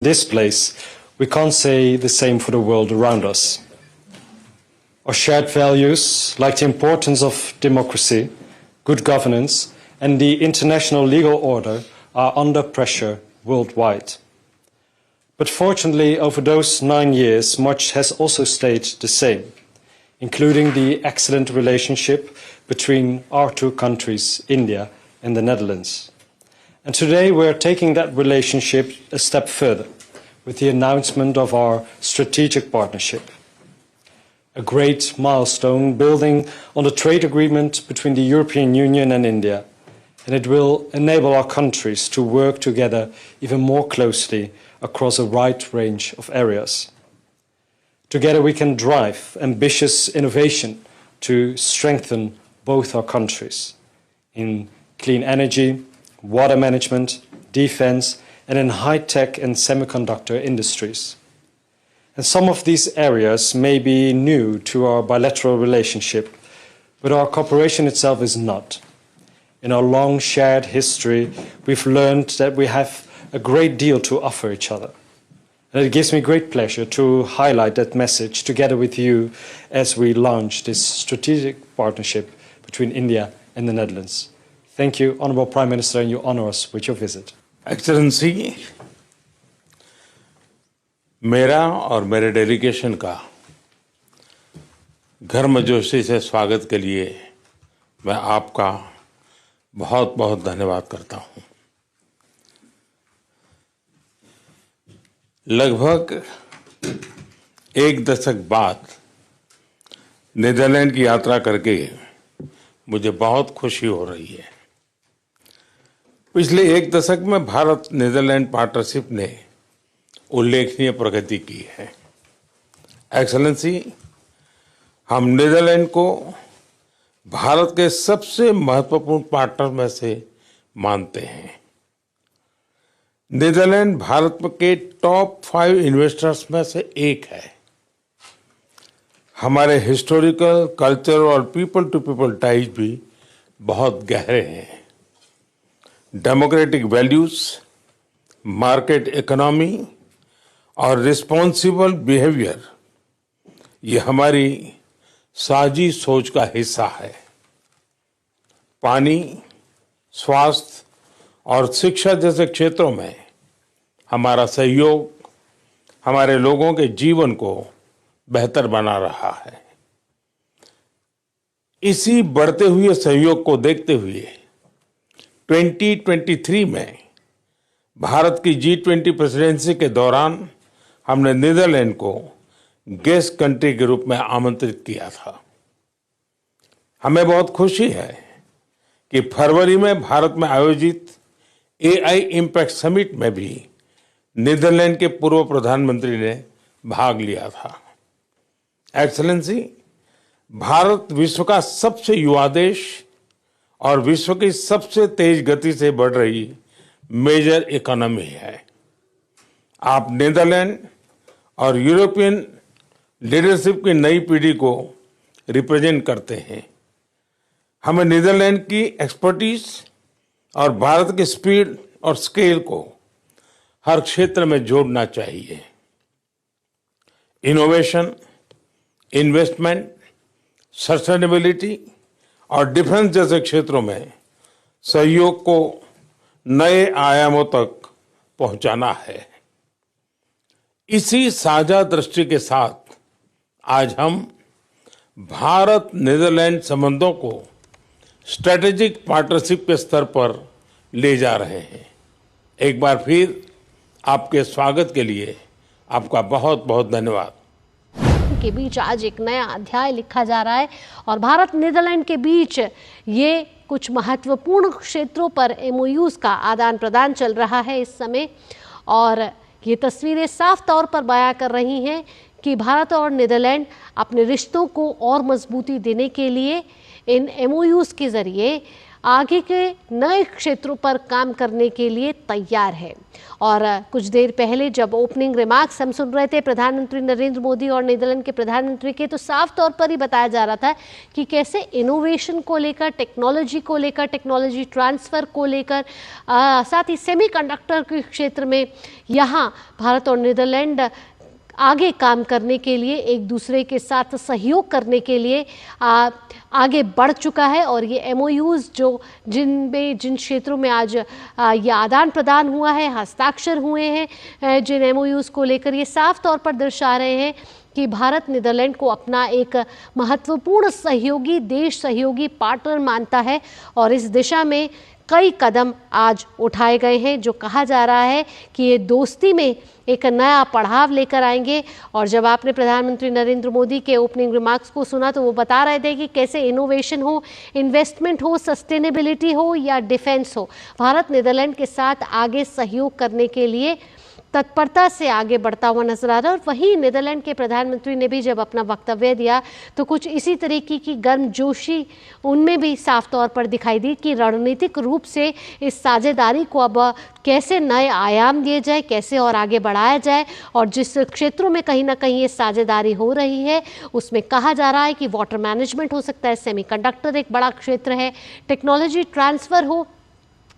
this place, we can't say the same for the world around us. Our shared values, like the importance of democracy, good governance, and the international legal order, are under pressure worldwide. But fortunately, over those 9 years, much has also stayed the same, including the excellent relationship between our two countries, India and the Netherlands. And today we're taking that relationship a step further with the announcement of our strategic partnership. A great milestone building on the trade agreement between the European Union and India, and it will enable our countries to work together even more closely across a wide range of areas. Together we can drive ambitious innovation to strengthen both our countries in clean energy, water management, defense, and in high-tech and semiconductor industries. And some of these areas may be new to our bilateral relationship, but our cooperation itself is not. In our long shared history, we've learned that we have a great deal to offer each other. And it gives me great pleasure to highlight that message together with you as we launch this strategic partnership between India and the Netherlands. Thank you, Honourable Prime Minister, and you honour us with your visit. Excellency, मेरा और मेरे delegation का गर्मजोशी से स्वागत के लिए मैं आपका बहुत बहुत धन्यवाद करता हूं। लगभग एक दशक बाद नीदरलैंड की यात्रा करके मुझे बहुत खुशी हो रही है। पिछले एक दशक में भारत नीदरलैंड पार्टनरशिप ने उल्लेखनीय प्रगति की है। एक्सेलेंसी, हम नीदरलैंड को भारत के सबसे महत्वपूर्ण पार्टनर में से मानते हैं। नीदरलैंड भारत के टॉप 5 इन्वेस्टर्स में से एक है। हमारे हिस्टोरिकल, कल्चर और पीपल टू पीपल टाइज भी बहुत गहरे हैं। डेमोक्रेटिक वैल्यूज, मार्केट इकोनॉमी और रिस्पॉन्सिबल बिहेवियर, ये हमारी साझी सोच का हिस्सा है। पानी, स्वास्थ्य और शिक्षा जैसे क्षेत्रों में हमारा सहयोग हमारे लोगों के जीवन को बेहतर बना रहा है। इसी बढ़ते हुए सहयोग को देखते हुए 2023 में भारत की G20 प्रेसिडेंसी के दौरान हमने नीदरलैंड को गेस्ट कंट्री के रूप में आमंत्रित किया था। हमें बहुत खुशी है कि फरवरी में भारत में आयोजित AI इम्पैक्ट समिट में भी नीदरलैंड के पूर्व प्रधानमंत्री ने भाग लिया था। एक्सेलेंसी, भारत विश्व का सबसे युवा देश और विश्व की सबसे तेज गति से बढ़ रही मेजर इकोनॉमी है। आप नीदरलैंड और यूरोपियन लीडरशिप की नई पीढ़ी को रिप्रेजेंट करते हैं। हमें नीदरलैंड की एक्सपर्टीज और भारत की स्पीड और स्केल को हर क्षेत्र में जोड़ना चाहिए। इनोवेशन, इन्वेस्टमेंट, सस्टेनेबिलिटी और डिफेंस जैसे क्षेत्रों में सहयोग को नए आयामों तक पहुंचाना है। इसी साझा दृष्टि के साथ आज हम भारत नीदरलैंड संबंधों को स्ट्रेटेजिक पार्टनरशिप के स्तर पर ले जा रहे हैं। एक बार फिर आपके स्वागत के लिए आपका बहुत बहुत धन्यवाद। के बीच आज एक नया अध्याय लिखा जा रहा है और भारत नीदरलैंड के बीच ये कुछ महत्वपूर्ण क्षेत्रों पर MOUs का आदान प्रदान चल रहा है इस समय। और ये तस्वीरें साफ तौर पर बयां कर रही हैं कि भारत और नीदरलैंड अपने रिश्तों को और मजबूती देने के लिए इन MOUs के जरिए आगे के नए क्षेत्रों पर काम करने के लिए तैयार है। और कुछ देर पहले जब ओपनिंग रिमार्क्स हम सुन रहे थे प्रधानमंत्री नरेंद्र मोदी और नीदरलैंड के प्रधानमंत्री के, तो साफ तौर पर ही बताया जा रहा था कि कैसे इनोवेशन को लेकर, टेक्नोलॉजी को लेकर, टेक्नोलॉजी ट्रांसफ़र को लेकर, साथ ही सेमीकंडक्टर के क्षेत्र में यहाँ भारत और नीदरलैंड आगे काम करने के लिए, एक दूसरे के साथ सहयोग करने के लिए आगे बढ़ चुका है। और ये एमओयूज़ जो जिन क्षेत्रों में आज ये आदान प्रदान हुआ है, हस्ताक्षर हुए हैं जिन एमओयूज़ को लेकर, ये साफ तौर पर दर्शा रहे हैं कि भारत नीदरलैंड को अपना एक महत्वपूर्ण सहयोगी देश, सहयोगी पार्टनर मानता है। और इस दिशा में कई कदम आज उठाए गए हैं जो कहा जा रहा है कि ये दोस्ती में एक नया पड़ाव लेकर आएंगे। और जब आपने प्रधानमंत्री नरेंद्र मोदी के ओपनिंग रिमार्क्स को सुना तो वो बता रहे थे कि कैसे इनोवेशन हो, इन्वेस्टमेंट हो, सस्टेनेबिलिटी हो या डिफेंस हो, भारत नीदरलैंड के साथ आगे सहयोग करने के लिए तत्परता से आगे बढ़ता हुआ नजर आ रहा है। और वहीं नीदरलैंड के प्रधानमंत्री ने भी जब अपना वक्तव्य दिया तो कुछ इसी तरीके की गर्मजोशी उनमें भी साफ तौर पर दिखाई दी कि रणनीतिक रूप से इस साझेदारी को अब कैसे नए आयाम दिए जाए, कैसे और आगे बढ़ाया जाए। और जिस क्षेत्रों में कहीं ना कहीं ये साझेदारी हो रही है उसमें कहा जा रहा है कि वाटर मैनेजमेंट हो सकता है, सेमीकंडक्टर एक बड़ा क्षेत्र है, टेक्नोलॉजी ट्रांसफ़र हो,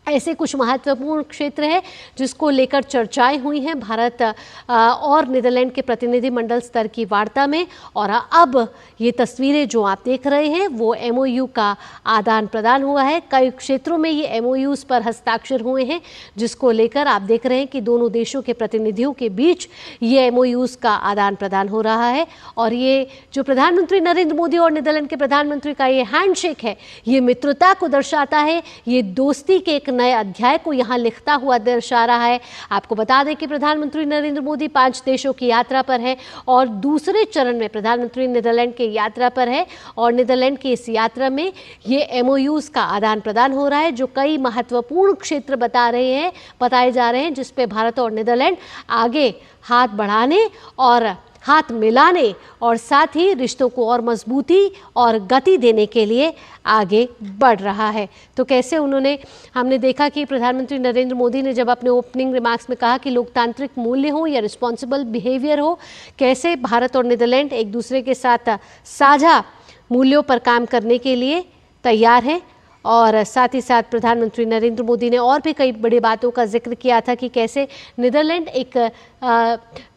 ऐसे कुछ महत्वपूर्ण क्षेत्र है जिसको लेकर चर्चाएं हुई हैं भारत और नीदरलैंड के प्रतिनिधिमंडल स्तर की वार्ता में। और अब ये तस्वीरें जो आप देख रहे हैं वो एमओयू का आदान प्रदान हुआ है। कई क्षेत्रों में ये एमओयूज़ पर हस्ताक्षर हुए हैं जिसको लेकर आप देख रहे हैं कि दोनों देशों के प्रतिनिधियों के बीच ये एमओयूज़ का आदान प्रदान हो रहा है। और ये जो प्रधानमंत्री नरेंद्र मोदी और नीदरलैंड के प्रधानमंत्री का ये हैंडशेक है, ये मित्रता को दर्शाता है, ये दोस्ती के एक नए अध्याय को यहाँ लिखता हुआ दर्शा रहा है। आपको बता दें कि प्रधानमंत्री नरेंद्र मोदी 5 देशों की यात्रा पर है और दूसरे चरण में प्रधानमंत्री नीदरलैंड की यात्रा पर है। और नीदरलैंड की इस यात्रा में ये एमओयूज़ का आदान प्रदान हो रहा है जो कई महत्वपूर्ण क्षेत्र बताए जा रहे हैं जिस पे भारत और नीदरलैंड आगे हाथ बढ़ाने और हाथ मिलाने और साथ ही रिश्तों को और मजबूती और गति देने के लिए आगे बढ़ रहा है। तो कैसे हमने देखा कि प्रधानमंत्री नरेंद्र मोदी ने जब अपने ओपनिंग रिमार्क्स में कहा कि लोकतांत्रिक मूल्य हो या रिस्पॉन्सिबल बिहेवियर हो, कैसे भारत और नीदरलैंड एक दूसरे के साथ साझा मूल्यों पर काम करने के लिए तैयार हैं। और साथ ही साथ प्रधानमंत्री नरेंद्र मोदी ने और भी कई बड़ी बातों का जिक्र किया था कि कैसे नीदरलैंड एक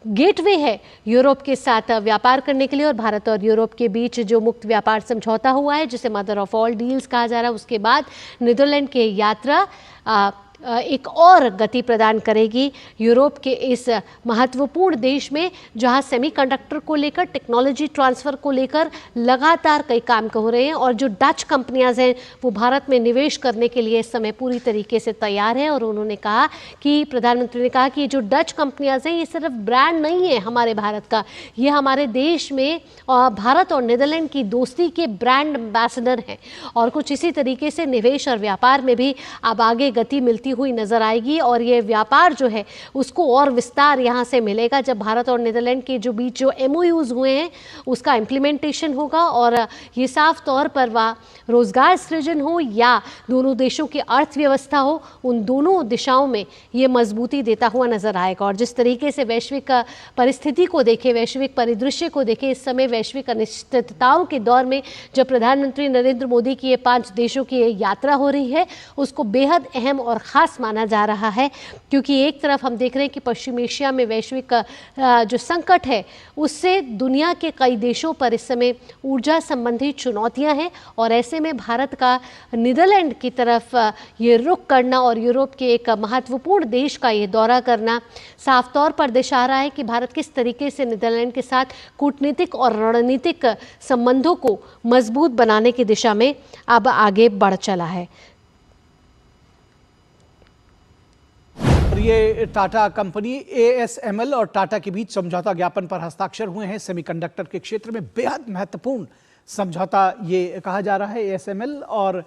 गेटवे है यूरोप के साथ व्यापार करने के लिए। और भारत और यूरोप के बीच जो मुक्त व्यापार समझौता हुआ है जिसे मदर ऑफ ऑल डील्स कहा जा रहा है, उसके बाद नीदरलैंड की यात्रा एक और गति प्रदान करेगी यूरोप के इस महत्वपूर्ण देश में जहां सेमीकंडक्टर को लेकर, टेक्नोलॉजी ट्रांसफ़र को लेकर लगातार कई काम हो रहे हैं। और जो डच कंपनियां हैं वो भारत में निवेश करने के लिए इस समय पूरी तरीके से तैयार हैं। और उन्होंने कहा कि प्रधानमंत्री ने कहा कि ये जो डच कंपनियां हैं ये सिर्फ ब्रांड नहीं है हमारे भारत का, ये हमारे देश में भारत और नीदरलैंड की दोस्ती के ब्रांड एम्बेसडर हैं। और कुछ इसी तरीके से निवेश और व्यापार में भी अब आगे गति मिलती हुई नजर आएगी। और ये व्यापार जो है उसको और विस्तार यहाँ से मिलेगा जब भारत और नीदरलैंड के जो बीच जो एमओयूज़ हुए हैं उसका इम्प्लीमेंटेशन होगा। और ये साफ तौर पर रोजगार सृजन हो या दोनों देशों की अर्थव्यवस्था हो, उन दोनों दिशाओं में ये मजबूती देता हुआ नजर आएगा। और जिस तरीके से वैश्विक परिस्थिति को देखे, वैश्विक परिदृश्य को देखे, इस समय वैश्विक अनिश्चितताओं के दौर में जब प्रधानमंत्री नरेंद्र मोदी की ये 5 देशों की यात्रा हो रही है उसको बेहद अहम और खास माना जा रहा है। क्योंकि एक तरफ हम देख रहे हैं कि पश्चिम एशिया में वैश्विक जो संकट है उससे दुनिया के कई देशों पर इस समय ऊर्जा संबंधी चुनौतियां हैं। और ऐसे में भारत का नीदरलैंड की तरफ ये रुख करना और यूरोप के एक महत्वपूर्ण देश का ये दौरा करना साफ तौर पर दर्शा रहा है कि भारत किस तरीके से नीदरलैंड के साथ कूटनीतिक और रणनीतिक संबंधों को मजबूत बनाने की दिशा में अब आगे बढ़ चला है। ये टाटा कंपनी ASML और टाटा के बीच समझौता ज्ञापन पर हस्ताक्षर हुए हैं। सेमीकंडक्टर के क्षेत्र में बेहद महत्वपूर्ण समझौता ये कहा जा रहा है। ASML और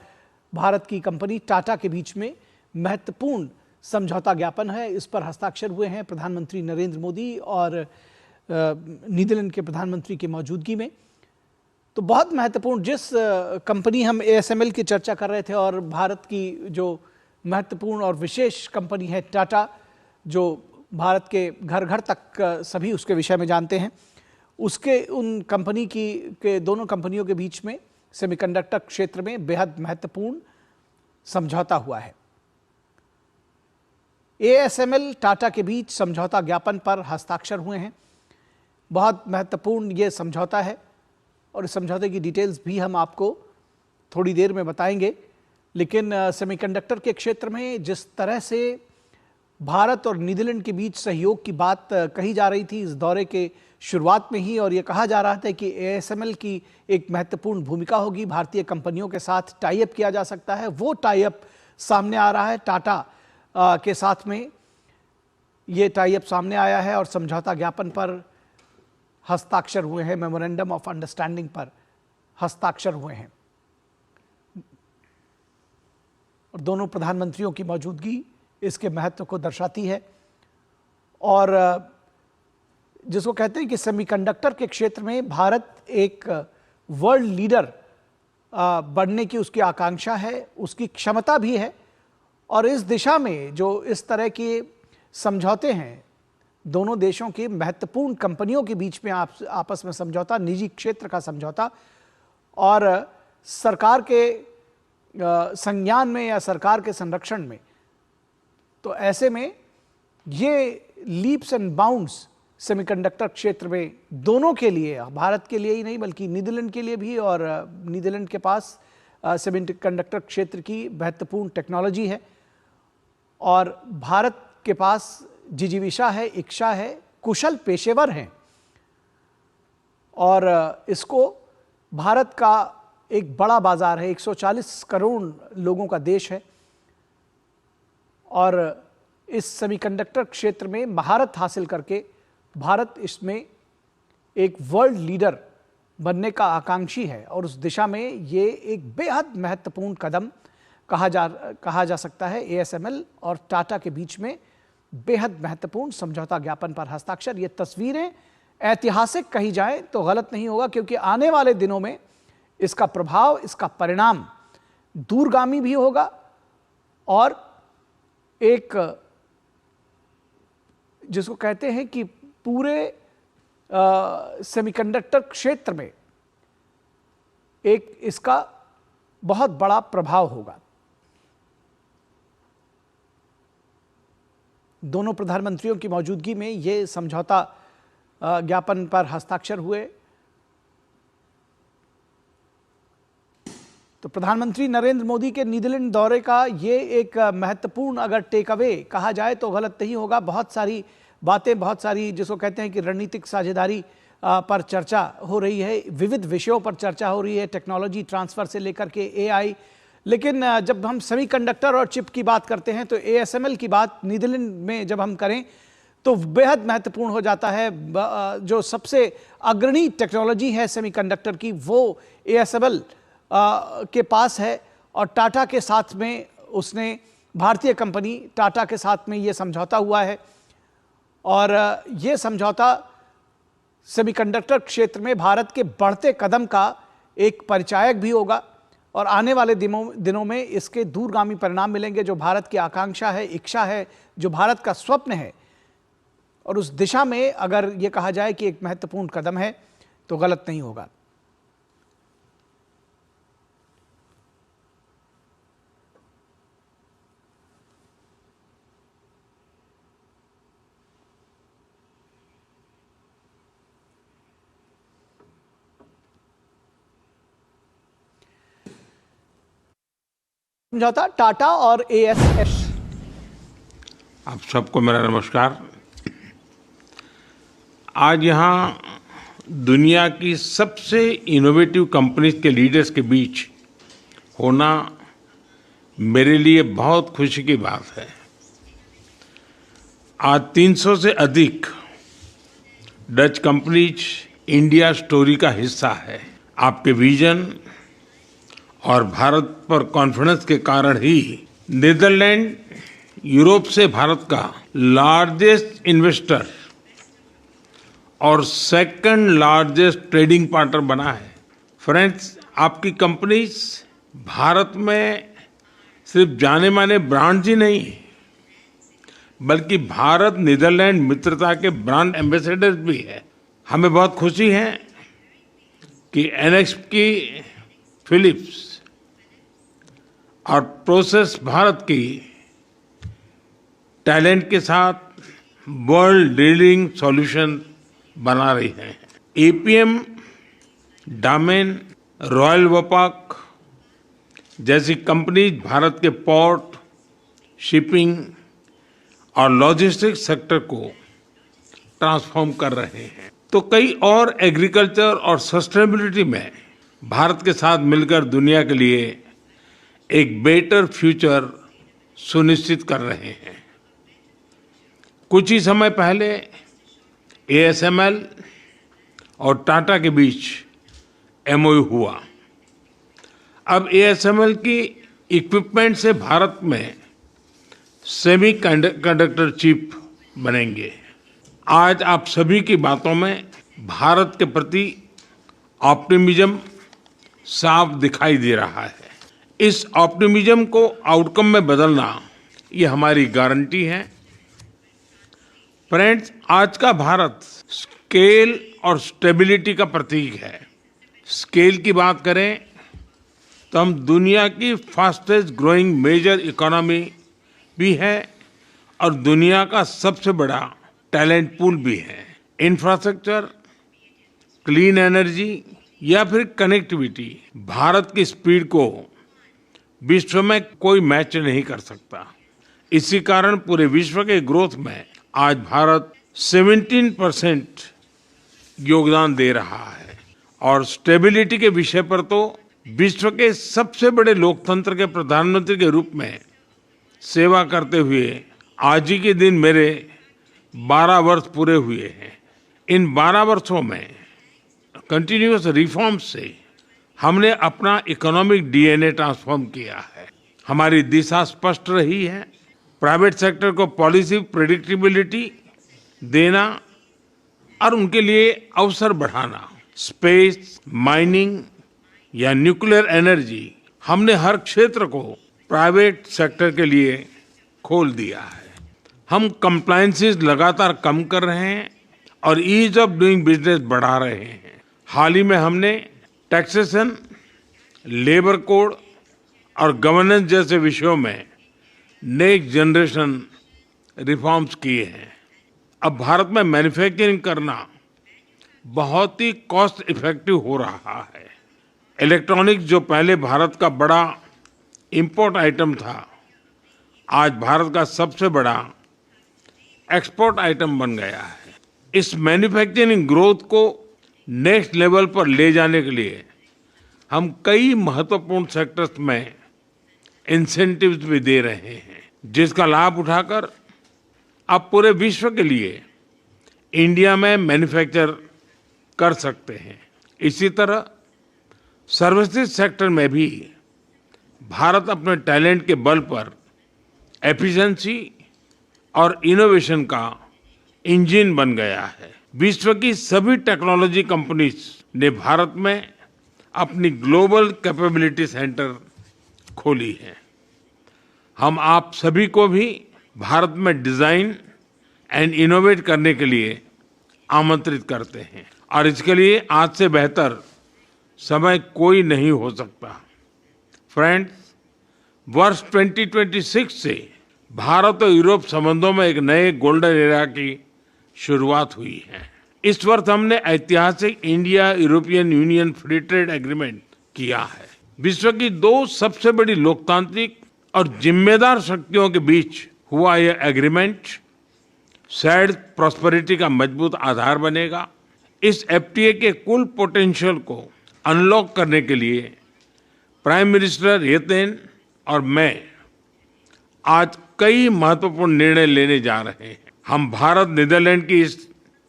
भारत की कंपनी टाटा के बीच में महत्वपूर्ण समझौता ज्ञापन है, इस पर हस्ताक्षर हुए हैं प्रधानमंत्री नरेंद्र मोदी और नीदरलैंड के प्रधानमंत्री की मौजूदगी में। तो बहुत महत्वपूर्ण, जिस कंपनी हम ASML की चर्चा कर रहे थे और भारत की जो महत्वपूर्ण और विशेष कंपनी है टाटा, जो भारत के घर घर तक सभी उसके विषय में जानते हैं, उसके उन कंपनी के दोनों कंपनियों के बीच में सेमीकंडक्टर क्षेत्र में बेहद महत्वपूर्ण समझौता हुआ है। ASML टाटा के बीच समझौता ज्ञापन पर हस्ताक्षर हुए हैं। बहुत महत्वपूर्ण ये समझौता है और इस समझौते की डिटेल्स भी हम आपको थोड़ी देर में बताएंगे। लेकिन सेमीकंडक्टर के क्षेत्र में जिस तरह से भारत और नीदरलैंड के बीच सहयोग की बात कही जा रही थी इस दौरे के शुरुआत में ही, और ये कहा जा रहा था कि ASML की एक महत्वपूर्ण भूमिका होगी, भारतीय कंपनियों के साथ टाई अप किया जा सकता है, वो टाई अप सामने आ रहा है। टाटा के साथ में ये टाई अप सामने आया है और समझौता ज्ञापन पर हस्ताक्षर हुए हैं, मेमोरेंडम ऑफ अंडरस्टैंडिंग पर हस्ताक्षर हुए हैं। और दोनों प्रधानमंत्रियों की मौजूदगी इसके महत्व को दर्शाती है। और जिसको कहते हैं कि सेमीकंडक्टर के क्षेत्र में भारत एक वर्ल्ड लीडर बनने की उसकी आकांक्षा है, उसकी क्षमता भी है। और इस दिशा में जो इस तरह के समझौते हैं, दोनों देशों की महत्वपूर्ण कंपनियों के बीच में आपस में समझौता, निजी क्षेत्र का समझौता, और सरकार के संज्ञान में या सरकार के संरक्षण में, तो ऐसे में ये लीप्स एंड बाउंड्स सेमीकंडक्टर क्षेत्र में दोनों के लिए, भारत के लिए ही नहीं बल्कि नीदरलैंड के लिए भी, और नीदरलैंड के पास सेमीकंडक्टर क्षेत्र की महत्वपूर्ण टेक्नोलॉजी है और भारत के पास जिजीविषा है, इच्छा है, कुशल पेशेवर हैं। और इसको भारत का एक बड़ा बाजार है, 140 करोड़ लोगों का देश है, और इस सेमीकंडक्टर क्षेत्र में महारत हासिल करके भारत इसमें एक वर्ल्ड लीडर बनने का आकांक्षी है। और उस दिशा में ये एक बेहद महत्वपूर्ण कदम कहा जा सकता है। ASML और टाटा के बीच में बेहद महत्वपूर्ण समझौता ज्ञापन पर हस्ताक्षर। ये तस्वीरें ऐतिहासिक कही जाए तो गलत नहीं होगा, क्योंकि आने वाले दिनों में इसका प्रभाव, इसका परिणाम दूरगामी भी होगा और एक जिसको कहते हैं कि पूरे सेमीकंडक्टर क्षेत्र में एक इसका बहुत बड़ा प्रभाव होगा। दोनों प्रधानमंत्रियों की मौजूदगी में ये समझौता ज्ञापन पर हस्ताक्षर हुए। तो प्रधानमंत्री नरेंद्र मोदी के नीदरलैंड दौरे का ये एक महत्वपूर्ण अगर टेक अवे कहा जाए तो गलत नहीं होगा। बहुत सारी बातें, बहुत सारी जिसको कहते हैं कि रणनीतिक साझेदारी पर चर्चा हो रही है, विविध विषयों पर चर्चा हो रही है, टेक्नोलॉजी ट्रांसफर से लेकर के AI। लेकिन जब हम सेमीकंडक्टर और चिप की बात करते हैं तो ASML की बात नीदरलैंड में जब हम करें तो बेहद महत्वपूर्ण हो जाता है। जो सबसे अग्रणी टेक्नोलॉजी है सेमीकंडक्टर की वो ASML के पास है और टाटा के साथ में उसने, भारतीय कंपनी टाटा के साथ में ये समझौता हुआ है। और ये समझौता सेमीकंडक्टर क्षेत्र में भारत के बढ़ते कदम का एक परिचायक भी होगा और आने वाले दिनों में इसके दूरगामी परिणाम मिलेंगे। जो भारत की आकांक्षा है, इच्छा है, जो भारत का स्वप्न है, और उस दिशा में अगर ये कहा जाए कि एक महत्वपूर्ण कदम है तो गलत नहीं होगा। समझौता टाटा और ASML। आप सबको मेरा नमस्कार। आज यहाँ दुनिया की सबसे इनोवेटिव कंपनीज के लीडर्स के बीच होना मेरे लिए बहुत खुशी की बात है। आज 300 से अधिक डच कंपनीज इंडिया स्टोरी का हिस्सा है। आपके विजन और भारत पर कॉन्फिडेंस के कारण ही नीदरलैंड यूरोप से भारत का लार्जेस्ट इन्वेस्टर और सेकंड लार्जेस्ट ट्रेडिंग पार्टनर बना है। फ्रेंड्स, आपकी कंपनीज भारत में सिर्फ जाने माने ब्रांड्स ही नहीं, बल्कि भारत नीदरलैंड मित्रता के ब्रांड एम्बेसडर्स भी है। हमें बहुत खुशी है कि NXP फिलिप्स और प्रोसेस भारत की टैलेंट के साथ वर्ल्ड लीडिंग सॉल्यूशन बना रही है। APM, डामेन, रॉयल वोपाक जैसी कंपनीज भारत के पोर्ट, शिपिंग और लॉजिस्टिक्स सेक्टर को ट्रांसफॉर्म कर रहे हैं। तो कई और एग्रीकल्चर और सस्टेनेबिलिटी में भारत के साथ मिलकर दुनिया के लिए एक बेटर फ्यूचर सुनिश्चित कर रहे हैं। कुछ ही समय पहले ASML और टाटा के बीच MOU हुआ। अब ASML की इक्विपमेंट से भारत में सेमी कंडक्टर चिप बनेंगे। आज आप सभी की बातों में भारत के प्रति ऑप्टिमिज्म साफ दिखाई दे रहा है। इस ऑप्टिमिज्म को आउटकम में बदलना ये हमारी गारंटी है। फ्रेंड्स, आज का भारत स्केल और स्टेबिलिटी का प्रतीक है। स्केल की बात करें तो हम दुनिया की फास्टेस्ट ग्रोइंग मेजर इकोनॉमी भी है और दुनिया का सबसे बड़ा टैलेंट पूल भी है। इंफ्रास्ट्रक्चर, क्लीन एनर्जी या फिर कनेक्टिविटी, भारत की स्पीड को विश्व में कोई मैच नहीं कर सकता। इसी कारण पूरे विश्व के ग्रोथ में आज भारत 17% योगदान दे रहा है। और स्टेबिलिटी के विषय पर तो विश्व के सबसे बड़े लोकतंत्र के प्रधानमंत्री के रूप में सेवा करते हुए आज ही के दिन मेरे 12 वर्ष पूरे हुए हैं। इन 12 वर्षों में कंटिन्यूअस रिफॉर्म्स से हमने अपना इकोनॉमिक DNA ट्रांसफॉर्म किया है। हमारी दिशा स्पष्ट रही है। प्राइवेट सेक्टर को पॉलिसी प्रेडिक्टेबिलिटी देना और उनके लिए अवसर बढ़ाना। स्पेस, माइनिंग या न्यूक्लियर एनर्जी, हमने हर क्षेत्र को प्राइवेट सेक्टर के लिए खोल दिया है। हम कंप्लायंसेस लगातार कम कर रहे हैं और ईज ऑफ डूइंग बिजनेस बढ़ा रहे हैं। हाल ही में हमने टैक्सेशन, लेबर कोड और गवर्नेंस जैसे विषयों में नेक्स्ट जनरेशन रिफॉर्म्स किए हैं। अब भारत में मैन्युफैक्चरिंग करना बहुत ही कॉस्ट इफेक्टिव हो रहा है। इलेक्ट्रॉनिक्स, जो पहले भारत का बड़ा इंपोर्ट आइटम था, आज भारत का सबसे बड़ा एक्सपोर्ट आइटम बन गया है। इस मैन्युफैक्चरिंग ग्रोथ को नेक्स्ट लेवल पर ले जाने के लिए हम कई महत्वपूर्ण सेक्टर्स में इंसेंटिव्स भी दे रहे हैं, जिसका लाभ उठाकर आप पूरे विश्व के लिए इंडिया में मैन्युफैक्चर कर सकते हैं। इसी तरह सर्विसेज सेक्टर में भी भारत अपने टैलेंट के बल पर एफिशिएंसी और इनोवेशन का इंजन बन गया है। विश्व की सभी टेक्नोलॉजी कंपनीज ने भारत में अपनी ग्लोबल कैपेबिलिटी सेंटर खोली है। हम आप सभी को भी भारत में डिजाइन एंड इनोवेट करने के लिए आमंत्रित करते हैं और इसके लिए आज से बेहतर समय कोई नहीं हो सकता। फ्रेंड्स, वर्ष 2026 से भारत और यूरोप संबंधों में एक नए गोल्डन एरा की शुरुआत हुई है। इस वर्ष हमने ऐतिहासिक India European union free trade agreement किया है। विश्व की दो सबसे बड़ी लोकतांत्रिक और जिम्मेदार शक्तियों के बीच हुआ यह एग्रीमेंट शेयर्ड प्रॉस्पेरिटी का मजबूत आधार बनेगा। इस FTA के कुल पोटेंशियल को अनलॉक करने के लिए प्राइम मिनिस्टर येतेन और मैं आज कई महत्वपूर्ण निर्णय लेने जा रहे हैं। हम भारत नीदरलैंड की इस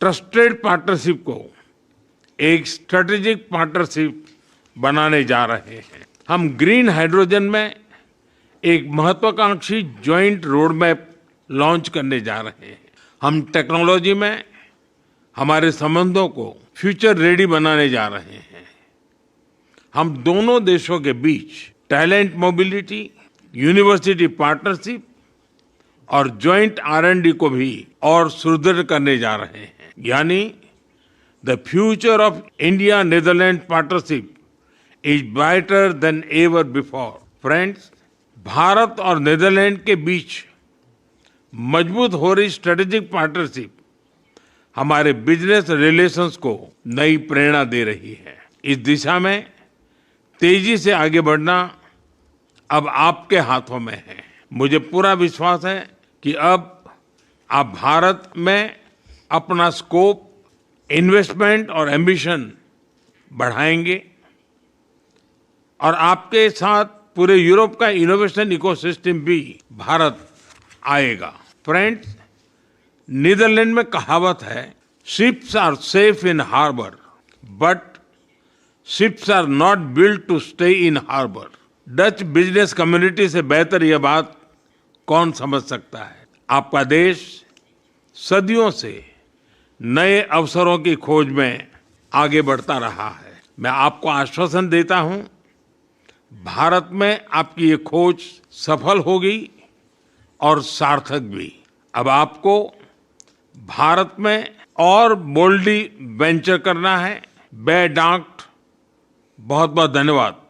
ट्रस्टेड पार्टनरशिप को एक स्ट्रेटेजिक पार्टनरशिप बनाने जा रहे हैं। हम ग्रीन हाइड्रोजन में एक महत्वाकांक्षी ज्वाइंट रोड मैप लॉन्च करने जा रहे हैं। हम टेक्नोलॉजी में हमारे संबंधों को फ्यूचर रेडी बनाने जा रहे हैं। हम दोनों देशों के बीच टैलेंट मोबिलिटी, यूनिवर्सिटी पार्टनरशिप और ज्वाइंट R&D को भी और सुदृढ़ करने जा रहे हैं। यानी the future of India Netherlands partnership is brighter than ever before. Friends, Bharat और नीदरलैंड के बीच मजबूत हो रही स्ट्रेटेजिक पार्टनरशिप हमारे बिजनेस रिलेशंस को नई प्रेरणा दे रही है। इस दिशा में तेजी से आगे बढ़ना अब आपके हाथों में है। मुझे पूरा विश्वास है कि अब आप भारत में अपना स्कोप, इन्वेस्टमेंट और एम्बिशन बढ़ाएंगे और आपके साथ पूरे यूरोप का इनोवेशन इकोसिस्टम भी भारत आएगा। फ्रेंड्स, नीदरलैंड में कहावत है, ships are safe in harbour but ships are not built to stay in harbour. Dutch business community से बेहतर यह बात कौन समझ सकता है। आपका देश सदियों से नए अवसरों की खोज में आगे बढ़ता रहा है। मैं आपको आश्वासन देता हूं, भारत में आपकी ये खोज सफल होगी और सार्थक भी। अब आपको भारत में और बोल्डली वेंचर करना है। बेडांट बहुत बहुत धन्यवाद।